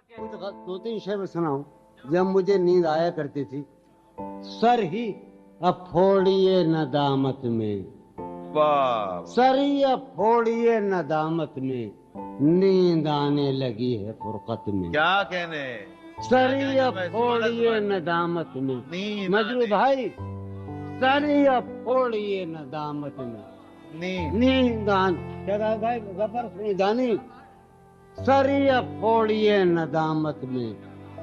दो तीन शेर में सुनाऊं। जब मुझे नींद आया करती थी, सर ही अब फोड़िए नदामत में, वाह सर ही अब फोड़िए नदामत में, नींद आने लगी है फुरकत में। क्या कहने, सर ही अब फोड़िए नदामत में, नींद मजरू आने- भाई, सर ही अब फोड़िए नदामत में, नींद आने। क्या कहा भाई गफर सुनी जानी? सर ही अब फोड़िए नदामत में,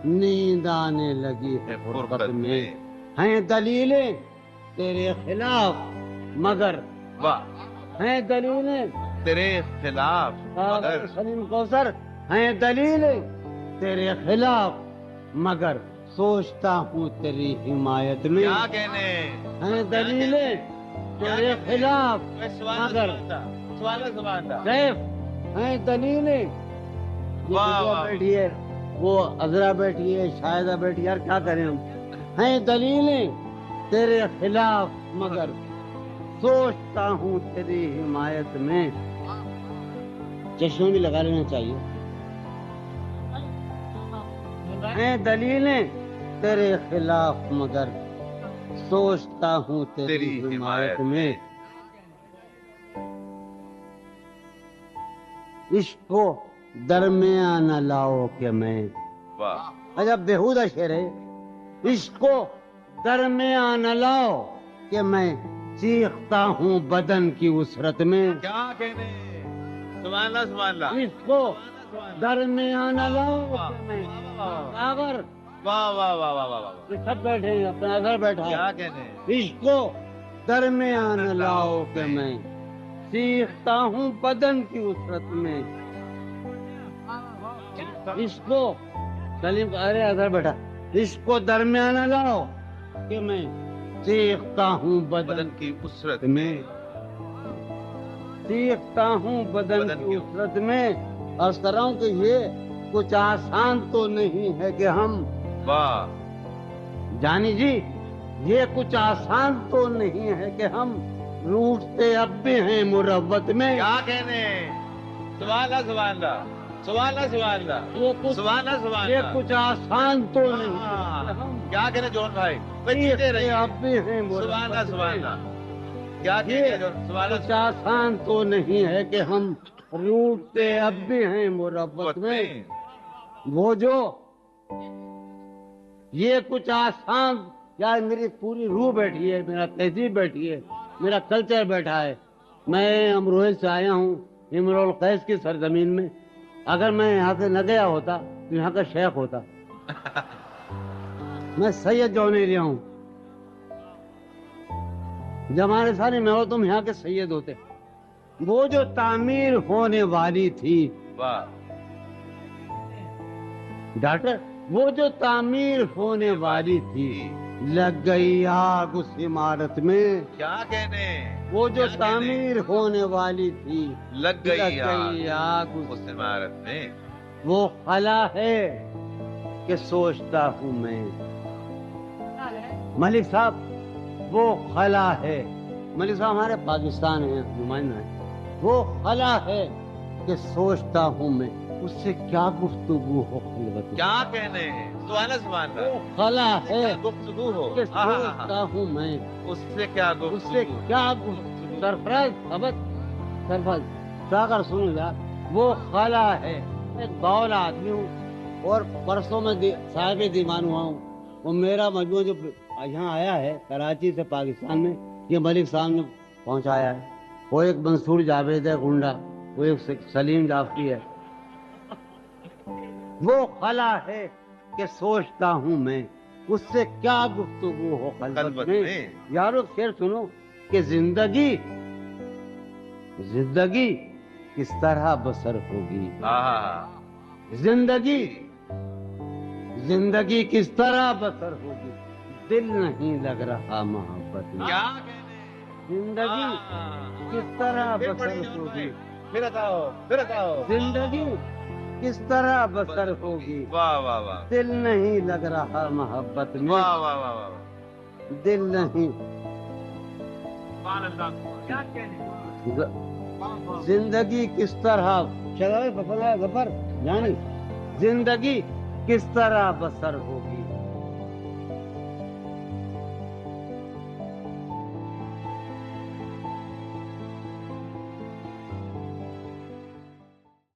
नींद आने लगी है फुरकत में। हैं दलीलें तेरे खिलाफ मगर, वाह हैं दलीलें तेरे खिलाफ मगर, सलीम कौसर, हैं दलीलें तेरे खिलाफ मगर, सोचता हूँ तेरी हिमायत में। क्या कहने, हैं दलीलें तेरे खिलाफ मगर, सवाल सैफ हैं दलीलें। ये वाह, बिटिया वाह। बैठी है, वो अजरा बैठी है, शायदा बैठी है, यार क्या करें हम। हैं दलीलें तेरे खिलाफ मगर, सोचता हूँ तेरी हिमायत में। चश्मा भी लगा लेना चाहिए। हैं दलीलें तेरे खिलाफ मगर, सोचता हूँ तेरी हिमायत में। इश्क को दरमियान न लाओ कि मैं, वाह अजब बेहुदा शेर है। इश्क को दरमियान न लाओ कि मैं, चीखता हूँ बदन की उसरत में। क्या कहने, सुभान अल्लाह इसको दरमियान न लाओ कि मैं, अगर वाह वाह वाह वाह वाह वाह, ये सब बैठे हैं, अपना अगर बैठा क्या है। कहने, इसको दरमियान न लाओ कि मैं, चीखता हूँ बदन की उसरत में। इसको सलीम, अरे अगर बैठा, इसको दरमियान न लाओ कि मैं, चीखता हूँ बदन की उसरत में, सीखता हूँ बदन की उसरत में। अर्ज कर रहा हूँ कि ये कुछ आसान तो नहीं है कि हम, वाह जानी जी, ये कुछ आसान तो नहीं है कि हम रूठते अब भी हैं मुरव्वत में। क्या कहने, सुभान अल्लाह ये कुछ ये कुछ आसान तो नहीं है कि हम क्या कहने जोन भाई, भाई जीते रूठते रहिए, अब भी हैं सुभान मुरव्वत में। अल्लाह, क्या ये कहने जोन, सुभान कुछ आसान तो नहीं है कि हम रूठते अब भी हैं मुरव्वत में। वो जो ये कुछ आसान, यार मेरी पूरी रूह बैठी है, मेरा तहजीब बैठी है, मेरा कल्चर बैठा है। मैं अमरोहे से आया हूँ, इमरुल कैस की सरजमीन में। अगर मैं यहाँ से न गया होता तो यहाँ का शेख होता। मैं सैयद जौनेरिया हूँ, जमाने सारे में हो तुम यहाँ के सैयद होते। वो जो तामीर होने वाली थी, वाह डॉक्टर, वो जो तामीर होने वाली थी, लग गई आग उस इमारत में। क्या कहने, वो जो क्या कहने? तामीर होने वाली थी, लग गई आग उस इमारत में। वो खला है कि सोचता हूँ मैं। मलिक साहब, वो खला है, मलिक साहब हमारे पाकिस्तान है, नुमाइंदा है। वो खला है कि सोचता हूँ मैं, उससे क्या गुफ्तगू हो खिलवत में। क्या कहने, सुभान वो खला है गुफ्तगू हो, कि सोचता हूँ मैं, उससे क्या उससे गुफ्तगू, क्या सरफराज अबद सरफराज सागर सुन यार। वो खला है, एक बावला आदमी हूँ और परसों में साहिब दीवान हुआ हूँ। वो मेरा मजमू जो यहाँ आया है कराची से पाकिस्तान में, ये मलिक साहब ने पहुँचाया है। वो एक मंसूर जावेद है गुंडा, वो एक सलीम जाफरी है। वो खला है कि सोचता हूँ मैं, उससे क्या गुफ्तगू हो खलवत में। यारो शेर सुनो कि जिंदगी किस तरह बसर होगी, जिंदगी किस तरह बसर होगी, दिल नहीं लग रहा मोहब्बत में। क्या जिंदगी किस तरह बसर होगी, फिर बताओ, जिंदगी किस तरह बसर होगी, वाह वाह वाह, दिल नहीं लग रहा मोहब्बत में। वाह वाह वाह वाह, दिल नहीं, जिंदगी किस तरह, शराब गफर जानी, زندگی کس طرح بسر ہوگی.